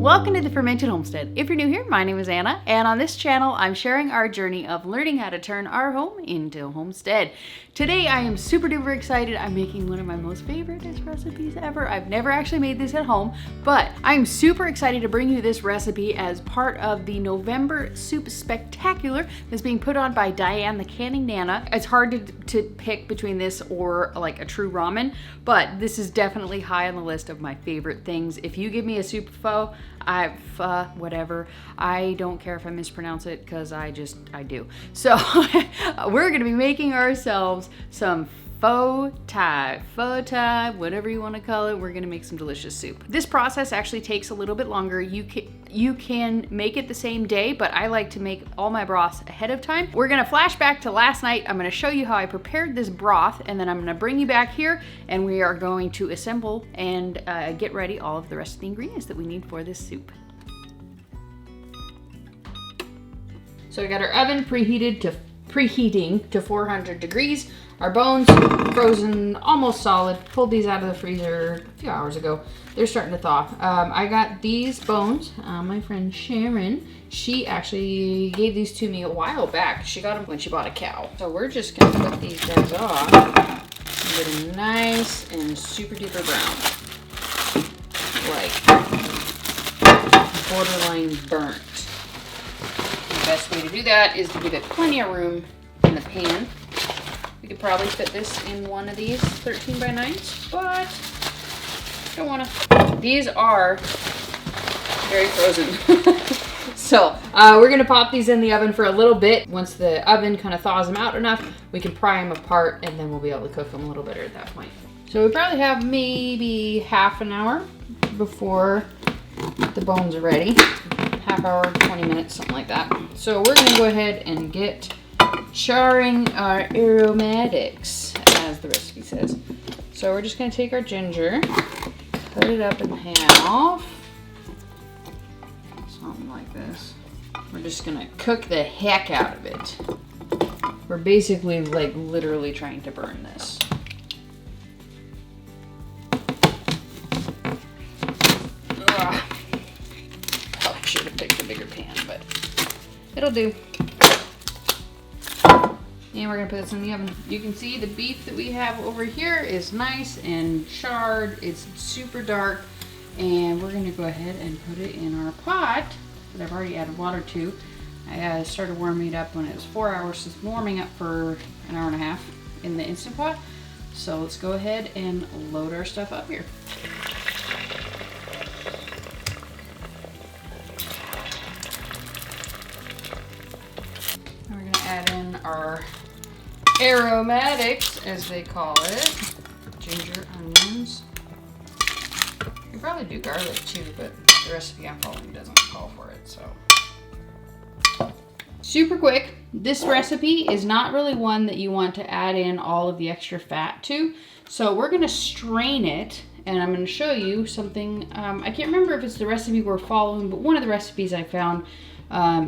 Welcome to the Fermented Homestead. If you're new here, my name is Anna, and on this channel, I'm sharing our journey of learning how to turn our home into a homestead. Today, I am super duper excited. I'm making one of my most favorite recipes ever. I've never actually made this at home, but I'm super excited to bring you this recipe as part of the November Soup Spectacular that's being put on by Diane the Canning Nana. It's hard to pick between this or like a true ramen, but this is definitely high on the list of my favorite things. If you give me a soup pho, whatever. I don't care if I mispronounce it because I do. So we're gonna be making ourselves some Pho Tai, whatever you want to call it. We're gonna make some delicious soup. This process actually takes a little bit longer. You can make it the same day, but I like to make all my broths ahead of time. We're gonna flash back to last night. I'm gonna show you how I prepared this broth, and then I'm gonna bring you back here, and we are going to assemble and get ready all of the rest of the ingredients that we need for this soup. So we got our oven preheating to 400 degrees. Our bones frozen, almost solid. Pulled these out of the freezer a few hours ago. They're starting to thaw. I got these bones. My friend Sharon, she actually gave these to me a while back. She got them when she bought a cow. So we're just gonna put these guys off and get them nice and super duper brown. Like borderline burnt. The best way to do that is to give it plenty of room in the pan. We could probably fit this in one of these 13 by 9s, but don't wanna. These are very frozen. So we're gonna pop these in the oven for a little bit. Once the oven kind of thaws them out enough, we can pry them apart and then we'll be able to cook them a little better at that point. So we probably have maybe half an hour before the bones are ready. Half hour, 20 minutes, something like that. So we're gonna go ahead and get charring our aromatics, as the recipe says. So we're just gonna take our ginger, cut it up in half, something like this. We're just gonna cook the heck out of it. We're basically like literally trying to burn this. Ugh. Probably should have picked a bigger pan, but it'll do. And we're gonna put this in the oven. You can see the beef that we have over here is nice and charred. It's super dark. And we're gonna go ahead and put it in our pot that I've already added water to. I started warming it up when it was 4 hours. So it's warming up for an hour and a half in the Instant Pot. So let's go ahead and load our stuff up here. And we're gonna add in our aromatics, as they call it. Ginger, onions. You can probably do garlic too, but the recipe I'm following doesn't call for it, so. Super quick. This recipe is not really one that you want to add in all of the extra fat to. So we're gonna strain it, and I'm gonna show you something. I can't remember if it's the recipe we're following, but one of the recipes I found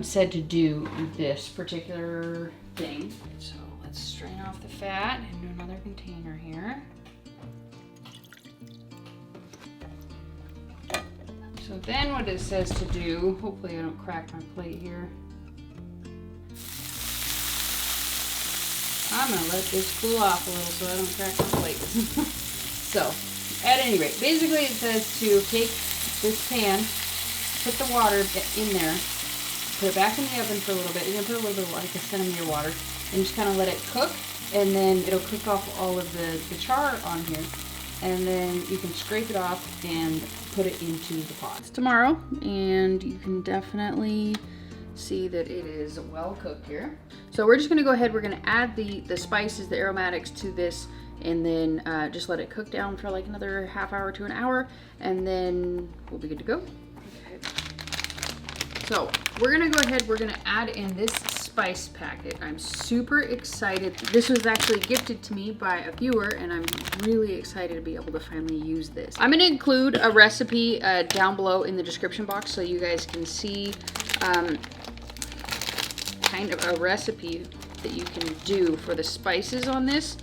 said to do this particular thing. So let's strain off the fat into another container here. So then what it says to do, hopefully I don't crack my plate here. I'm gonna let this cool off a little so I don't crack my plate. So, at any rate, basically it says to take this pan, put the water in there, put it back in the oven for a little bit. You're gonna put a little bit of like a centimeter water, and just kind of let it cook, and then it'll cook off all of the char on here, and then you can scrape it off and put it into the pot. It's tomorrow, and you can definitely see that it is well cooked here. So we're just gonna go ahead, we're gonna add the spices, the aromatics to this, and then just let it cook down for like another half hour to an hour, and then we'll be good to go. Okay. So we're gonna go ahead, we're gonna add in this spice packet. I'm super excited. This was actually gifted to me by a viewer, and I'm really excited to be able to finally use this. I'm gonna include a recipe down below in the description box so you guys can see kind of a recipe that you can do for the spices on this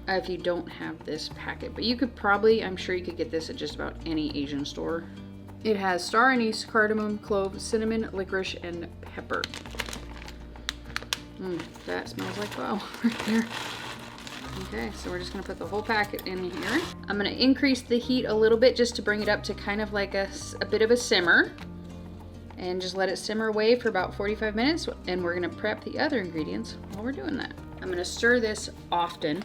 if you don't have this packet. But you could probably, I'm sure you could get this at just about any Asian store. It has star anise, cardamom, clove, cinnamon, licorice, and pepper. That smells like pho right there. Okay, so we're just gonna put the whole packet in here. I'm gonna increase the heat a little bit just to bring it up to kind of like a bit of a simmer. And just let it simmer away for about 45 minutes. And we're gonna prep the other ingredients while we're doing that. I'm gonna stir this often,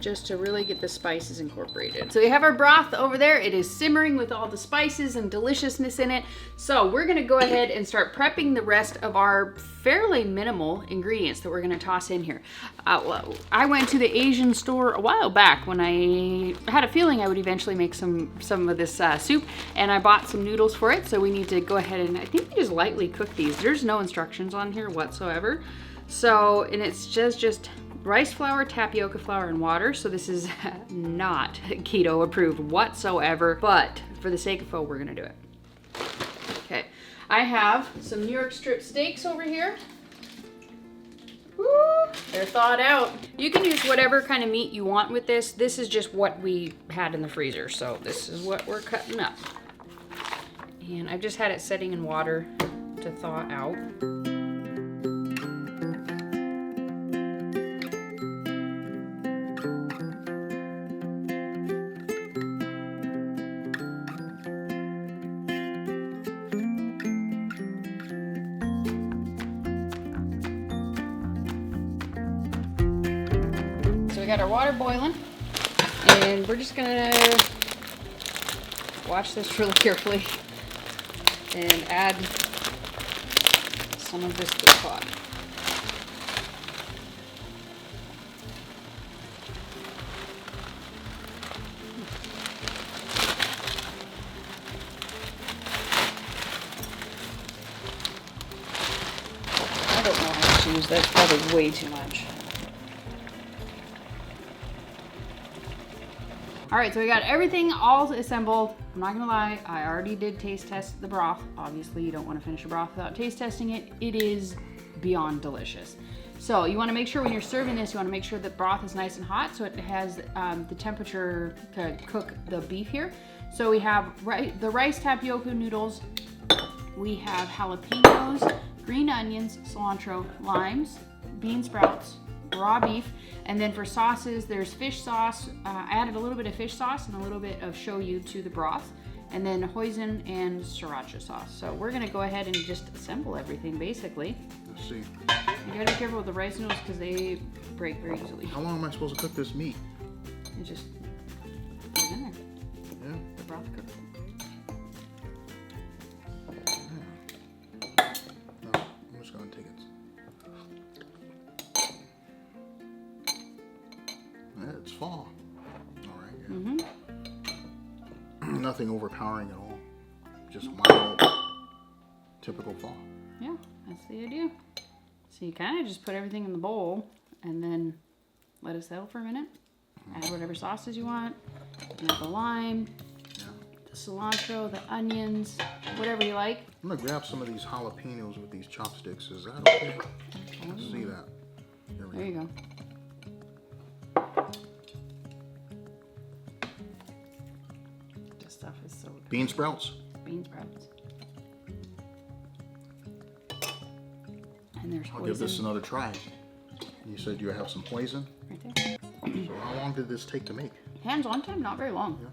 just to really get the spices incorporated. So we have our broth over there. It is simmering with all the spices and deliciousness in it. So we're gonna go ahead and start prepping the rest of our fairly minimal ingredients that we're gonna toss in here. I went to the Asian store a while back when I had a feeling I would eventually make some of this soup, and I bought some noodles for it. So we need to go ahead and I think we just lightly cook these. There's no instructions on here whatsoever. So, and it's just rice flour, tapioca flour, and water. So this is not keto approved whatsoever, but for the sake of pho, we're gonna do it. Okay, I have some New York strip steaks over here. Woo, they're thawed out. You can use whatever kind of meat you want with this. This is just what we had in the freezer, so this is what we're cutting up. And I've just had it setting in water to thaw out. Got our water boiling, and we're just gonna watch this really carefully and add some of this to the pot. I don't know how much to use. That's probably way too much. All right, so we got everything all assembled. I'm not gonna lie, I already did taste test the broth. Obviously, you don't wanna finish a broth without taste testing it. It is beyond delicious. So you wanna make sure when you're serving this, you wanna make sure the broth is nice and hot so it has the temperature to cook the beef here. So we have the rice tapioca noodles. We have jalapenos, green onions, cilantro, limes, bean sprouts, raw beef, and then for sauces, there's fish sauce. I added a little bit of fish sauce and a little bit of shoyu to the broth, and then hoisin and sriracha sauce. So we're gonna go ahead and just assemble everything basically. Let's see. You gotta be careful with the rice noodles because they break very easily. How long am I supposed to cook this meat? You just put it in there. Yeah. The broth cooks. No, I'm just gonna take it. Yeah, it's fall. All right. Yeah. Nothing overpowering at all. Just mild, typical fall. Yeah, that's the idea. So you kind of just put everything in the bowl and then let it settle for a minute. Add whatever sauces you want. Add the lime, the cilantro, the onions, whatever you like. I'm gonna grab some of these jalapenos with these chopsticks. Is that okay? Let's see that. There you go. This stuff is so good. Bean sprouts? Bean sprouts. And there's I'll hoisin. give this another try. You said you have some hoisin? Right there. So how long did this take to make? Hands-on time, not very long. Yeah.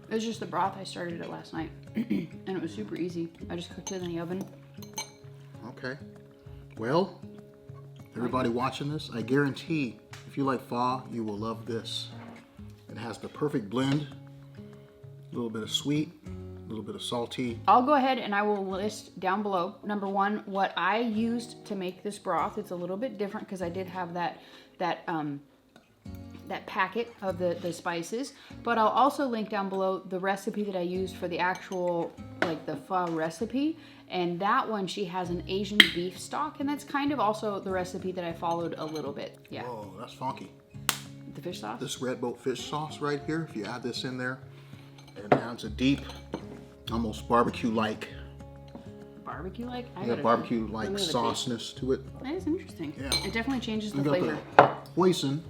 It was just the broth. I started it last night, and it was super easy. I just cooked it in the oven. Okay. Well, everybody watching this, I guarantee if you like pho, you will love this. It has the perfect blend. A little bit of sweet, a little bit of salty. I'll go ahead and I will list down below, number one, what I used to make this broth. It's a little bit different because I did have that packet of the spices, but I'll also link down below the recipe that I used for the actual, like the pho recipe. And that one, she has an Asian beef stock, and that's kind of also the recipe that I followed a little bit. Yeah. Whoa, that's funky. The fish sauce? This red boat fish sauce right here, if you add this in there, it adds a deep, almost barbecue-like. Barbecue-like? Yeah, barbecue-like sauceness to it. That is interesting. Yeah. It definitely changes the We got flavor. the hoisin.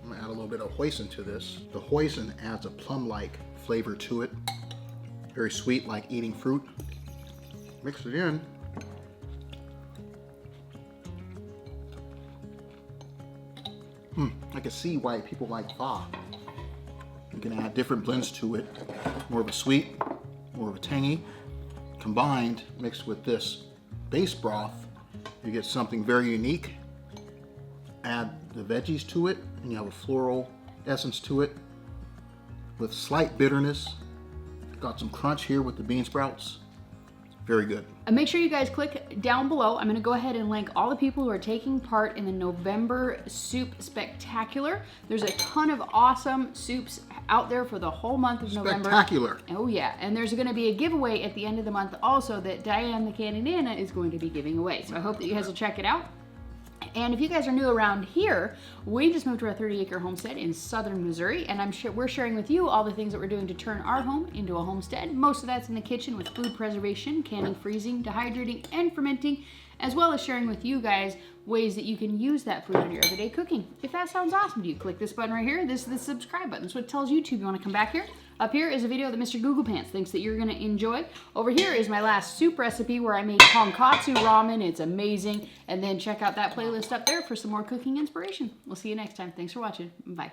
I'm gonna a little bit of hoisin to this. The hoisin adds a plum-like flavor to it. Very sweet, like eating fruit. Mix it in. I can see why people like pho. You can add different blends to it. More of a sweet, more of a tangy. Combined, mixed with this base broth, you get something very unique. Add the veggies to it, and you have a floral essence to it with slight bitterness. Got some crunch here with the bean sprouts. Very good. And make sure you guys click down below. I'm gonna go ahead and link all the people who are taking part in the November Soup Spectacular. There's a ton of awesome soups out there for the whole month of November. Spectacular. Oh yeah, and there's gonna be a giveaway at the end of the month also that Diane the Candy Nana is going to be giving away. So I hope that you guys will check it out. And if you guys are new around here, we just moved to our 30-acre homestead in southern Missouri, and we're sharing with you all the things that we're doing to turn our home into a homestead. Most of that's in the kitchen with food preservation, canning, freezing, dehydrating, and fermenting, as well as sharing with you guys ways that you can use that food in your everyday cooking. If that sounds awesome to you, click this button right here. This is the subscribe button. So it tells YouTube you want to come back here. Up here is a video that Mr. Google Pants thinks that you're going to enjoy. Over here is my last soup recipe where I made tonkatsu ramen. It's amazing. And then check out that playlist up there for some more cooking inspiration. We'll see you next time. Thanks for watching. Bye.